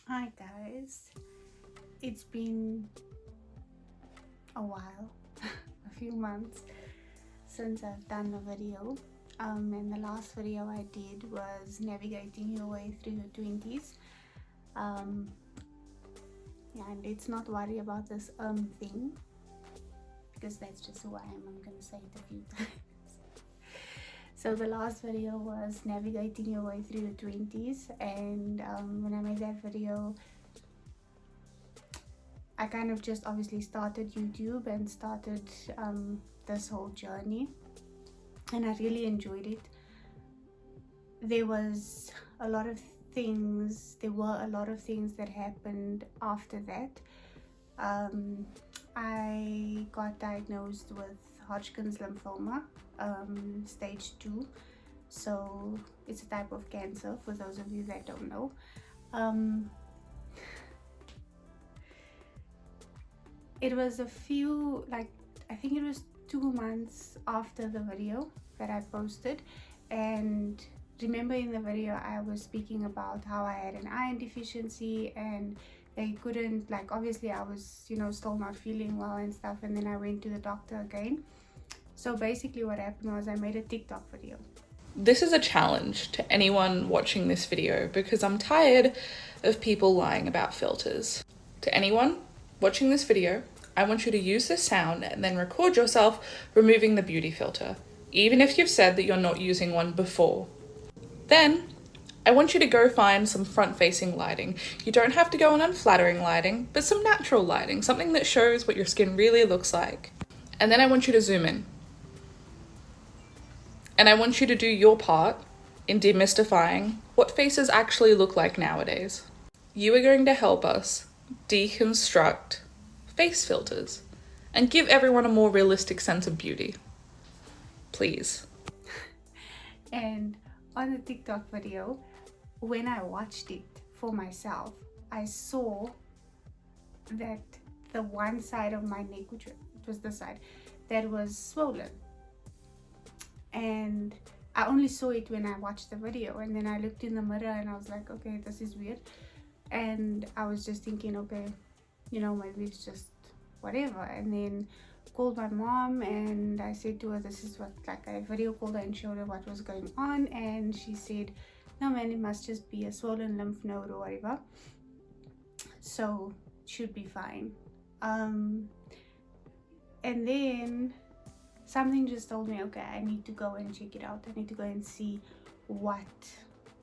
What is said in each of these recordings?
Hi guys, it's been a while, a few months since I've done a video, and the last video I did was navigating your way through your 20s. And let's not worry about this thing, because that's just who I am. I'm gonna say it a few times. So the last video was navigating your way through your 20s, and when I made that video, I kind of just obviously started YouTube and started this whole journey, and I really enjoyed it. There were a lot of things that happened after that. I got diagnosed with Hodgkins Lymphoma, stage 2. So it's a type of cancer, for those of you that don't know. It was I think it was 2 months after the video that I posted. And remember, in the video I was speaking about how I had an iron deficiency, and they couldn't, obviously I was still not feeling well and stuff, and then I went to the doctor again. So basically what happened was I made a TikTok video. This is a challenge to anyone watching this video because I'm tired of people lying about filters. To anyone watching this video, I want you to use this sound and then record yourself removing the beauty filter, even if you've said that you're not using one before. Then, I want you to go find some front-facing lighting. You don't have to go on unflattering lighting, but some natural lighting, something that shows what your skin really looks like. And then I want you to zoom in. And I want you to do your part in demystifying what faces actually look like nowadays. You are going to help us deconstruct face filters and give everyone a more realistic sense of beauty. Please. And on the TikTok video, when I watched it for myself, I saw that the one side of my neck, which was the side that was swollen, and I only saw it when I watched the video, and then I looked in the mirror and I was like, okay, this is weird. And I was just thinking, okay, maybe it's just whatever. And then called my mom and I said to her, this is what, I video called her and showed her what was going on, and she said, no man, it must just be a swollen lymph node or whatever, so it should be fine. And then something just told me, okay, I need to go and check it out. I need to go and see what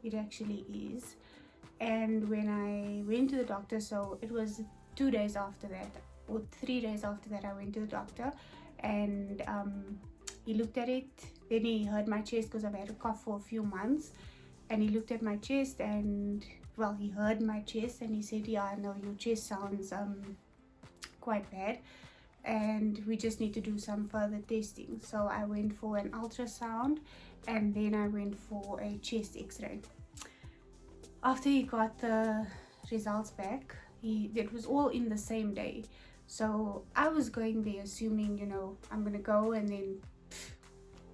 it actually is. And when I went to the doctor, so it was 2 days after that, or 3 days after that, I went to the doctor, and he looked at it. Then he heard my chest, because I've had a cough for a few months, and he looked at my chest, and well, he heard my chest, and he said, yeah, I know your chest sounds quite bad, and we just need to do some further testing. So I went for an ultrasound, and then I went for a chest x-ray. After he got the results back, it was all in the same day. So I was going there assuming, I'm gonna go and then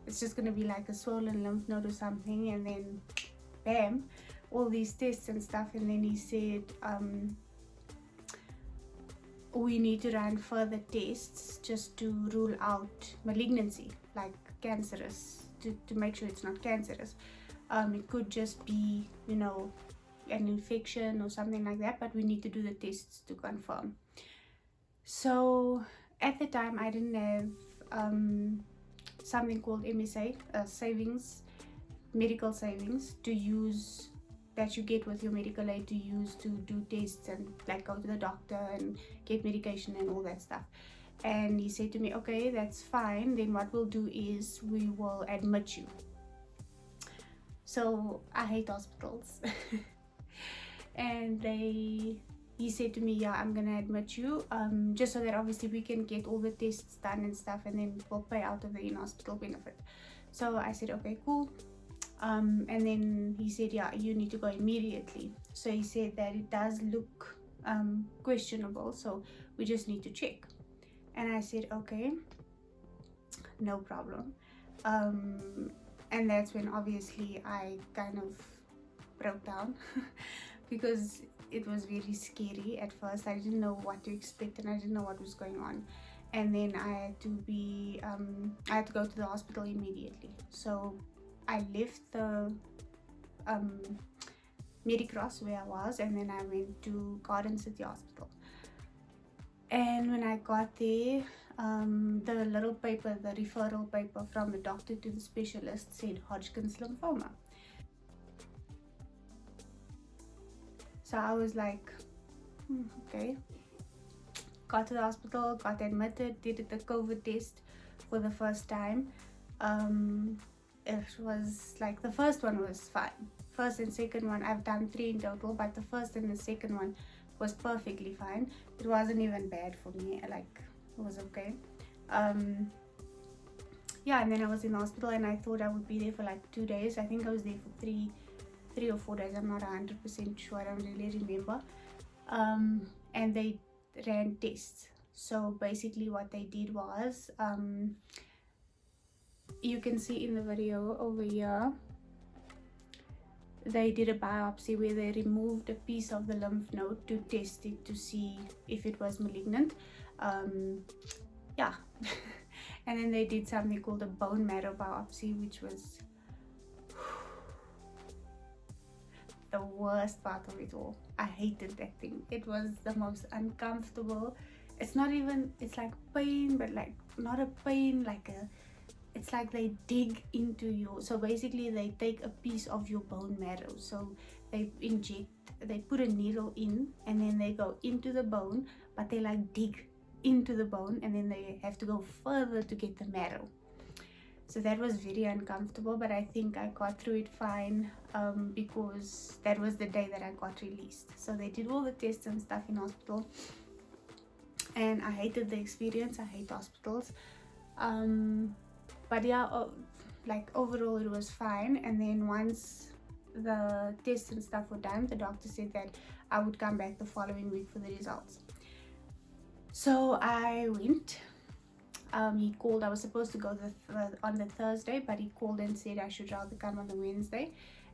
it's just gonna be like a swollen lymph node or something, and then bam, all these tests and stuff. And then he said, we need to run further tests just to rule out malignancy, like cancerous, to make sure it's not cancerous. It could just be, an infection or something like that, but we need to do the tests to confirm. So at the time I didn't have something called MSA, medical savings to use, that you get with your medical aid to use to do tests and go to the doctor and get medication and all that stuff. And he said to me, okay, that's fine, then what we'll do is we will admit you. So I hate hospitals. And he said to me, yeah, I'm gonna admit you, just so that obviously we can get all the tests done and stuff, and then we'll pay out of the in-hospital benefit. So I said, okay, cool. And then he said, yeah, you need to go immediately. So he said that it does look questionable, so we just need to check. And I said, okay, no problem. And that's when obviously I kind of broke down because it was very scary at first. I didn't know what to expect and I didn't know what was going on. And then I had to be I had to go to the hospital immediately. So I left the Medicross where I was, and then I went to Garden City Hospital. And when I got there, the little paper, the referral paper from the doctor to the specialist said Hodgkins lymphoma. So I was like, okay. Got to the hospital, got admitted, did the COVID test for the first time. It was like, the first one was fine. First and second one, I've done 3 in total, but the first and the second one was perfectly fine. It wasn't even bad for me, like it was okay. Yeah, and then I was in the hospital and I thought I would be there for like 2 days. I think I was there for three or 4 days. I'm not 100% sure, I don't really remember. And they ran tests. So basically what they did was, you can see in the video over here, they did a biopsy where they removed a piece of the lymph node to test it to see if it was malignant. Yeah. And then they did something called a bone marrow biopsy, which was the worst part of it all. I hated that thing. It was the most uncomfortable. It's not even, it's like pain, but like not a pain, like a, it's like they dig into your, so basically they take a piece of your bone marrow. So they put a needle in and then they go into the bone, but they like dig into the bone and then they have to go further to get the marrow. So that was very uncomfortable, but I think I got through it fine, because that was the day that I got released. So they did all the tests and stuff in hospital, and I hated the experience. I hate hospitals. But yeah, like overall it was fine. And then once the tests and stuff were done, the doctor said that I would come back the following week for the results. So I went. He called. I was supposed to go on the Thursday, but he called and said I should rather come on the Wednesday.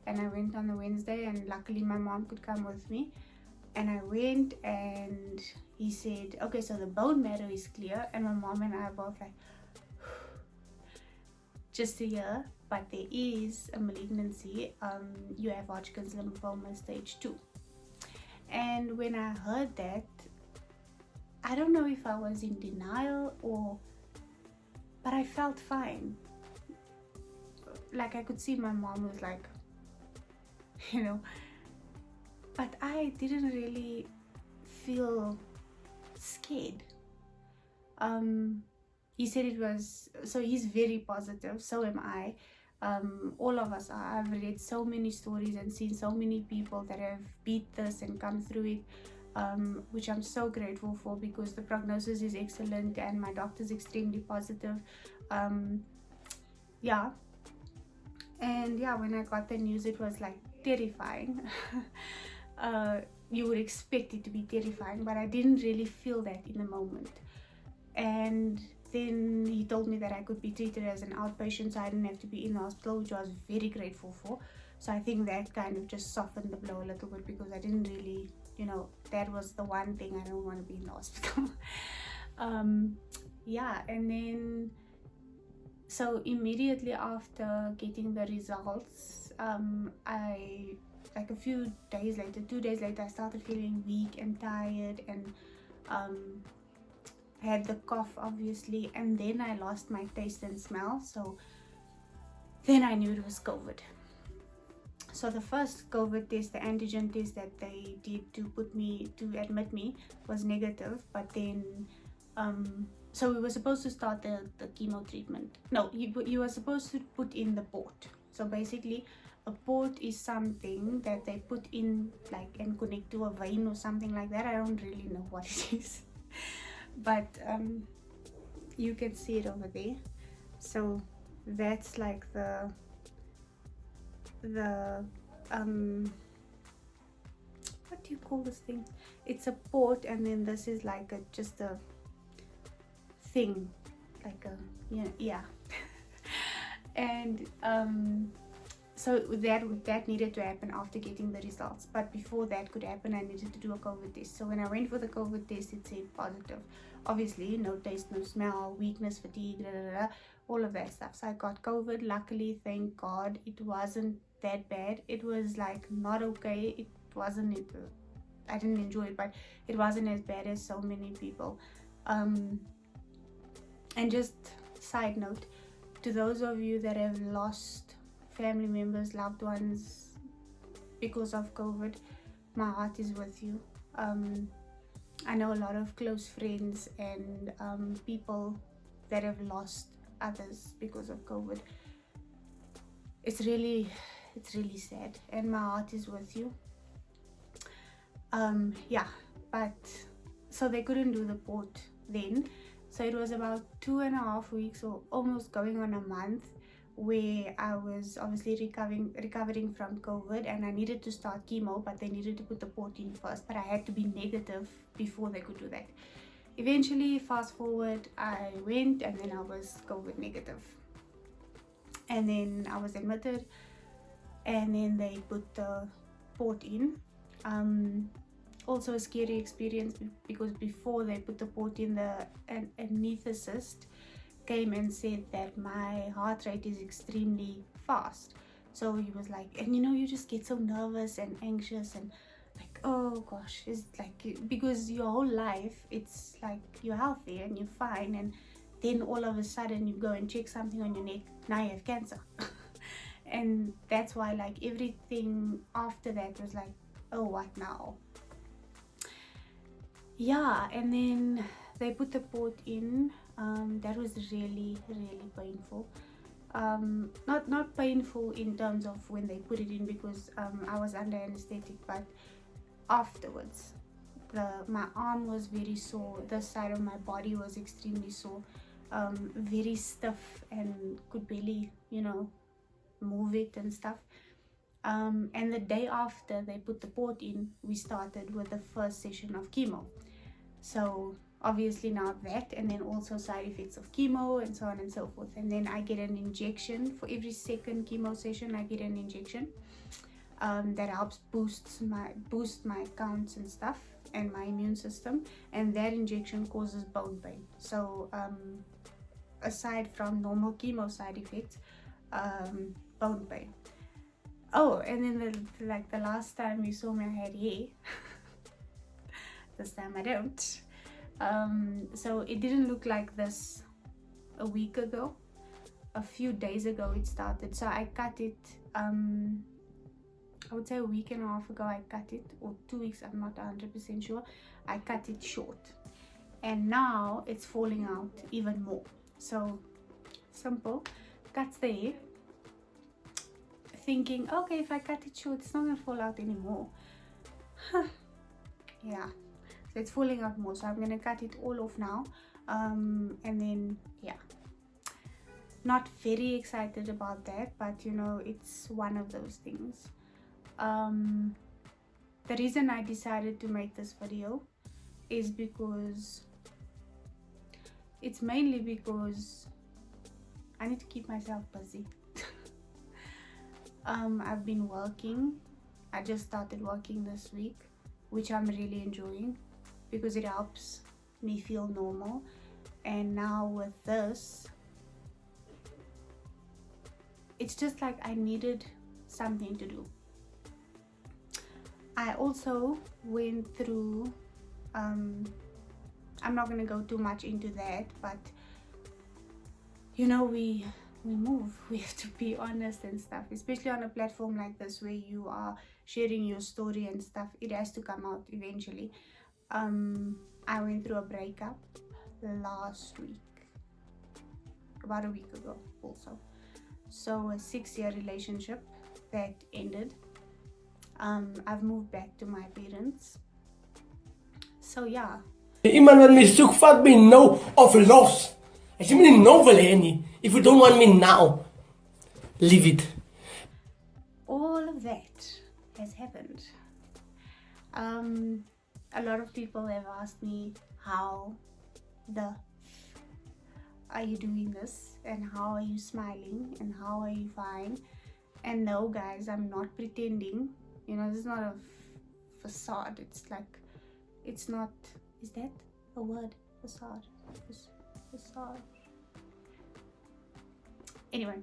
And I went on the Wednesday, and luckily my mom could come with me. And I went, and he said, okay, so the bone marrow is clear. And my mom and I are both like, just a year, but there is a malignancy. You have Hodgkins lymphoma stage 2. And when I heard that, I don't know if I was in denial but I felt fine. Like I could see my mom was like, you know, but I didn't really feel scared. He said it was, so he's very positive, so am I. All of us are. I've read so many stories and seen so many people that have beat this and come through it, which I'm so grateful for, because the prognosis is excellent and my doctor's extremely positive. Yeah. And yeah, when I got the news, it was like terrifying. You would expect it to be terrifying, but I didn't really feel that in the moment. And then he told me that I could be treated as an outpatient, so I didn't have to be in the hospital, which I was very grateful for. So I think that kind of just softened the blow a little bit, because I didn't really, you know, that was the one thing, I don't want to be in the hospital. Yeah, and then so immediately after getting the results, I, like a few days later, 2 days later, I started feeling weak and tired, and had the cough obviously, and then I lost my taste and smell. So then I knew it was COVID. So the first COVID test, the antigen test that they did to admit me, was negative. But then so we were supposed to start the chemo treatment. No, you were supposed to put in the port. So basically a port is something that they put in, like, and connect to a vein or something like that. I don't really know what it is. But you can see it over there. So that's like the what do you call this thing? It's a port, and then this is like just a thing, like a, yeah. And so that needed to happen after getting the results, but before that could happen I needed to do a COVID test. So when I went for the COVID test, it said positive. Obviously no taste, no smell, weakness, fatigue, all of that stuff. So I got COVID. Luckily, thank God, it wasn't that bad. It was like not okay. It wasn't, I didn't enjoy it, but it wasn't as bad as so many people. And just side note, to those of you that have lost family members, loved ones because of COVID, my heart is with you. I know a lot of close friends and people that have lost others because of COVID. It's really sad, and my heart is with you. Yeah, but so they couldn't do the port then. So it was about 2.5 weeks, or almost going on a month, where I was obviously recovering from COVID, and I needed to start chemo, but they needed to put the port in first, but I had to be negative before they could do that. Eventually, fast forward, I went, and then I was COVID negative, and then I was admitted, and then they put the port in. Also a scary experience, because before they put the port in, an anesthetist came and said that my heart rate is extremely fast. So he was like, and you know, you just get so nervous and anxious, and like, oh gosh, it's like, because your whole life it's like you're healthy and you're fine, and then all of a sudden you go and check something on your neck, now you have cancer. And that's why, like, everything after that was like, oh, what now? Yeah, and then they put the port in. That was really painful. Not painful in terms of when they put it in, because I was under anesthetic, but afterwards my arm was very sore, the side of my body was extremely sore, very stiff, and could barely, you know, move it and stuff. And the day after they put the port in, we started with the first session of chemo. So obviously now that, and then also side effects of chemo and so on and so forth. And then I get an injection for every second chemo session. I get an injection that helps boost my counts and stuff, and my immune system. And that injection causes bone pain. So aside from normal chemo side effects, bone pain. Oh, and then the last time you saw me, I had hair. This time I don't. So it didn't look like this a week ago. A few days ago it started. So I cut it, I would say a week and a half ago I cut it, or 2 weeks, I'm not 100% sure. I cut it short, and now it's falling out even more. So simple, cuts the hair, thinking, okay, if I cut it short, it's not gonna fall out anymore. Yeah, so it's falling out more, so I'm gonna cut it all off now. And then yeah, not very excited about that, but you know, it's one of those things. The reason I decided to make this video is because it's mainly because I need to keep myself busy. I've been working. I just started working this week, which I'm really enjoying because it helps me feel normal. And now with this, it's just like I needed something to do. I also went through, I'm not going to go too much into that, but you know, we move, we have to be honest and stuff, especially on a platform like this where you are sharing your story and stuff. It has to come out eventually. I went through a breakup last week, about a week ago also. So a 6-year relationship that ended. I've moved back to my parents. So ja. Iemand wat mij zoekt vat me nou of los. Als je me niet nou wil hebben, if you don't want me now, leave it. All of that has happened. A lot of people have asked me, how the are you doing this, and how are you smiling, and how are you fine? And no, guys, I'm not pretending. You know, this is not a facade. It's like, it's not, is that a word? Facade. Facade. Anyway,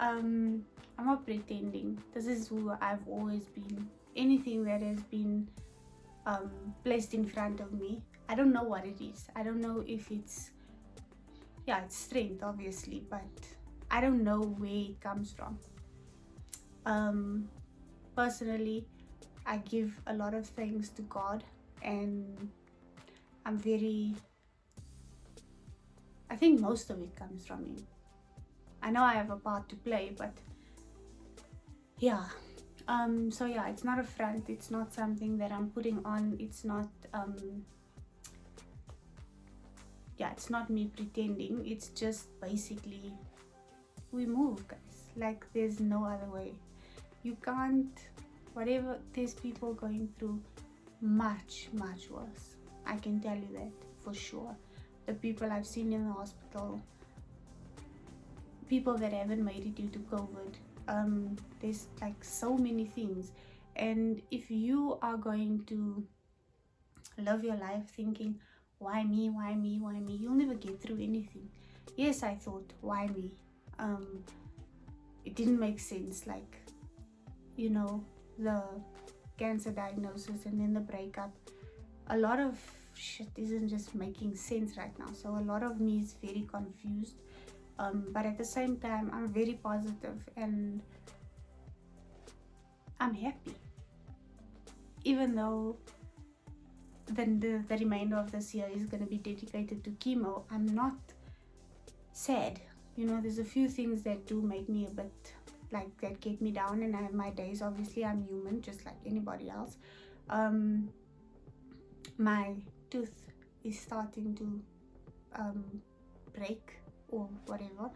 I'm not pretending. This is who I've always been. Anything that has been placed in front of me, I don't know what it is. I don't know if it's, yeah, it's strength obviously, but I don't know where it comes from. Personally, I give a lot of thanks to God, and I think most of it comes from Him. I know I have a part to play, but yeah. So yeah, it's not a front, it's not something that I'm putting on, it's not it's not me pretending. It's just basically, we move, guys. Like, there's no other way. You can't, whatever, there's people going through much worse. I can tell you that for sure. The people I've seen in the hospital, people that haven't made it due to COVID, there's like so many things. And if you are going to live your life thinking, why me, you'll never get through anything. Yes, I thought, why me? It didn't make sense, like, you know, the cancer diagnosis and then the breakup. A lot of shit isn't just making sense right now, so a lot of me is very confused, but at the same time I'm very positive and I'm happy. Even though the remainder of this year is going to be dedicated to chemo, I'm not sad. You know, there's a few things that do make me a bit, like, that get me down, and I have my days. Obviously, I'm human just like anybody else. My tooth is starting to break or whatever.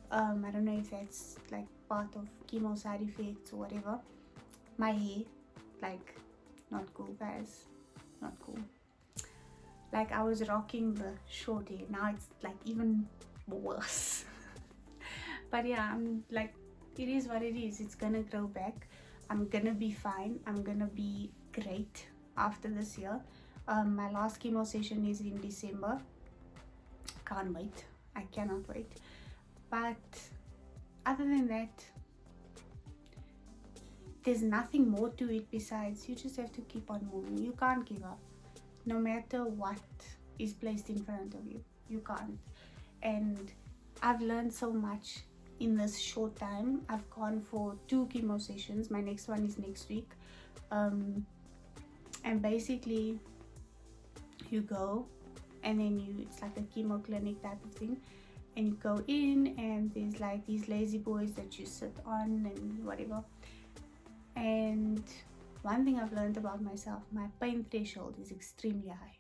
I don't know if that's like part of chemo side effects or whatever. My hair, like, not cool, guys, not cool. Like, I was rocking the short hair, now it's like even worse. But yeah, I'm like, it is what it is. It's gonna grow back. I'm gonna be fine. I'm gonna be great after this year. My last chemo session is in December. Can't wait. I cannot wait. But other than that, there's nothing more to it besides you just have to keep on moving. You can't give up. No matter what is placed in front of you, you can't. And I've learned so much in this short time. I've gone for 2 chemo sessions. My next one is next week. And basically, you go and then it's like a chemo clinic type of thing, and you go in and there's like these lazy boys that you sit on and whatever. And one thing I've learned about myself, my pain threshold is extremely high.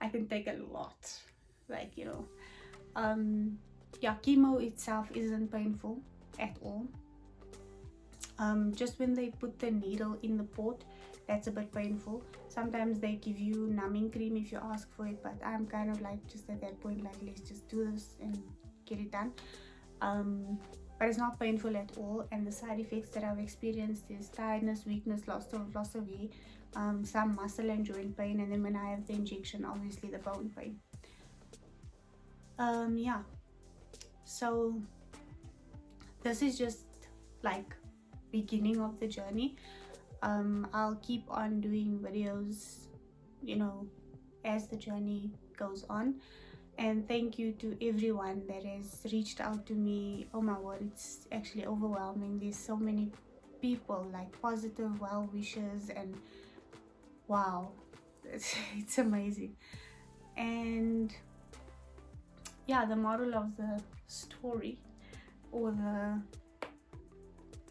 I can take a lot, like, you know. Yeah, chemo itself isn't painful at all. Just when they put the needle in the port, that's a bit painful. Sometimes they give you numbing cream if you ask for it, but I'm kind of like, just at that point, like, let's just do this and get it done. But it's not painful at all, and the side effects that I've experienced is tiredness, weakness, loss of hair, some muscle and joint pain, and then when I have the injection, obviously the bone pain. Yeah, so this is just like beginning of the journey. I'll keep on doing videos, you know, as the journey goes on. And thank you to everyone that has reached out to me. Oh my word, it's actually overwhelming. There's so many people, like, positive well wishers, and wow, it's amazing. And yeah, the moral of the story, or the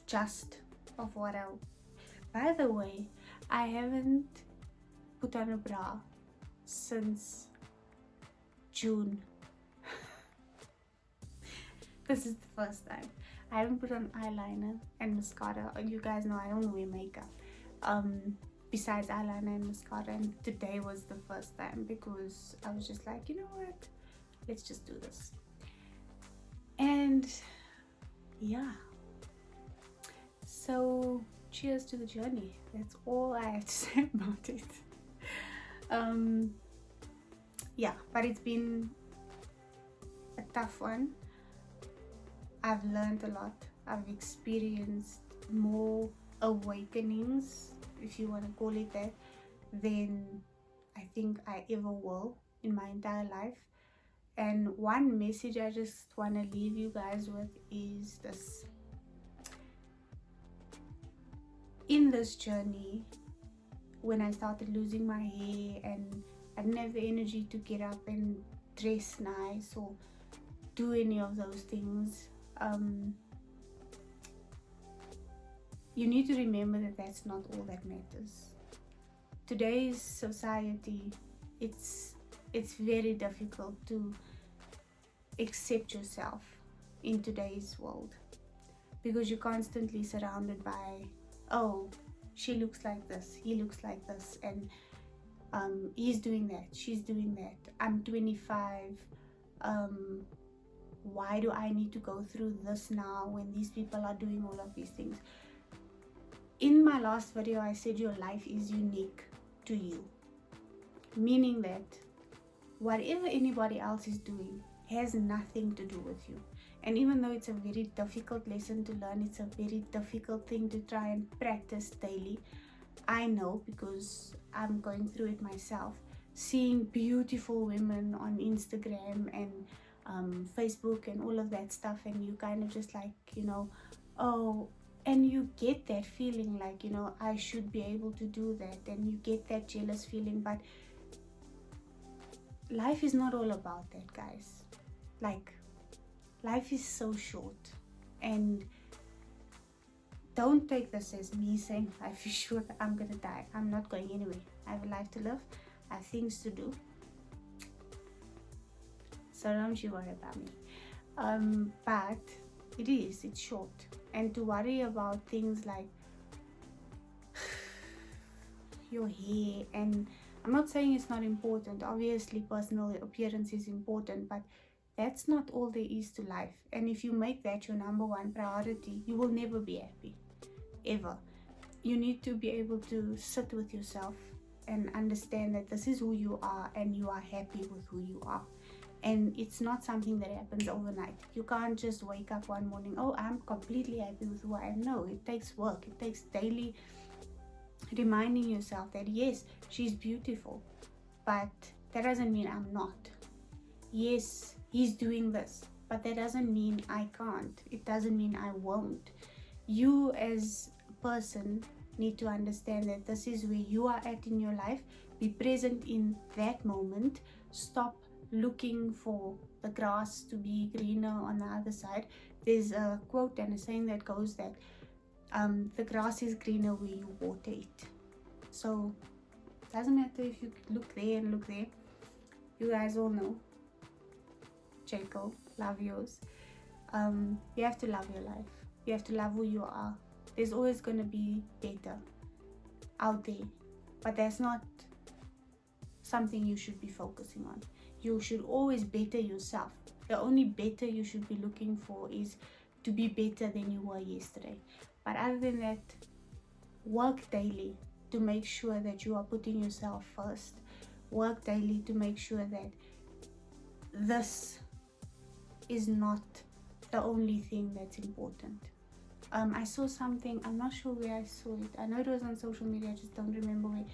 gist of what I, by the way, I haven't put on a bra since June. This is the first time. I haven't put on eyeliner and mascara. You guys know I don't wear makeup besides eyeliner and mascara, and today was the first time because I was just like, you know what, let's just do this. And yeah, so cheers to the journey. That's all I have to say about it. Yeah, but it's been a tough one. I've learned a lot. I've experienced more awakenings, if you want to call it that, than I think I ever will in my entire life. And one message I just want to leave you guys with is this: in this journey, when I started losing my hair and I didn't have the energy to get up and dress nice or do any of those things, you need to remember that that's not all that matters. Today's society, it's very difficult to accept yourself in today's world, because you're constantly surrounded by, oh, she looks like this, he looks like this, and he's doing that, she's doing that. I'm 25. Why do I need to go through this now when these people are doing all of these things? In my last video, I said your life is unique to you, meaning that whatever anybody else is doing has nothing to do with you. And even though it's a very difficult lesson to learn, it's a very difficult thing to try and practice daily. I know, because I'm going through it myself, seeing beautiful women on Instagram and Facebook and all of that stuff, and you kind of just like, oh, and you get that feeling like, I should be able to do that, and you get that jealous feeling. But life is not all about that, guys. Like, life is so short, and don't take this as me saying life is short. I'm gonna die. I'm not going anywhere. I have a life to live. I have things to do. So don't you worry about me. But it's short. And to worry about things like your hair, and I'm not saying it's not important. Obviously, personal appearance is important, but that's not all there is to life. And if you make that your number one priority, you will never be happy, ever. You need to be able to sit with yourself and understand that this is who you are, and you are happy with who you are. And it's not something that happens overnight. You can't just wake up one morning, oh, I'm completely happy with who I am. No, it takes work. It takes daily reminding yourself that yes, she's beautiful, but that doesn't mean I'm not. Yes, he's doing this, but that doesn't mean I can't. It doesn't mean I won't. You as a person need to understand that this is where you are at in your life. Be present in that moment. Stop looking for the grass to be greener on the other side. There's a quote and a saying that goes that the grass is greener where you water it. So it doesn't matter if you look there and look there. You guys all know, Jacob, love yours. You have to love your life. You have to love who you are. There's always going to be better out there, but that's not something you should be focusing on. You should always better yourself. The only better you should be looking for is to be better than you were yesterday. But other than that, work daily to make sure that you are putting yourself first. Work daily to make sure that this is not the only thing that's important. I saw something, I'm not sure where I saw it. I know it was on social media, I just don't remember where.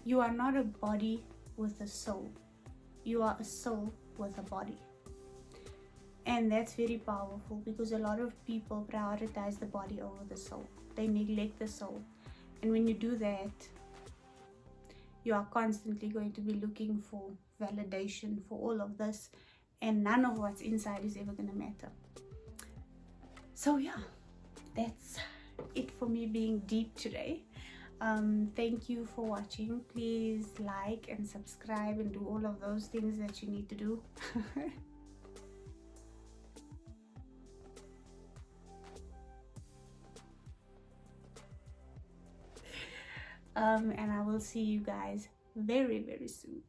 You are not a body with a soul. You are a soul with a body. And that's very powerful, because a lot of people prioritize the body over the soul. They neglect the soul. And when you do that, you are constantly going to be looking for validation for all of this, and none of what's inside is ever going to matter. So yeah, that's it for me being deep today. Thank you for watching. Please like and subscribe and do all of those things that you need to do. And I will see you guys very, very soon.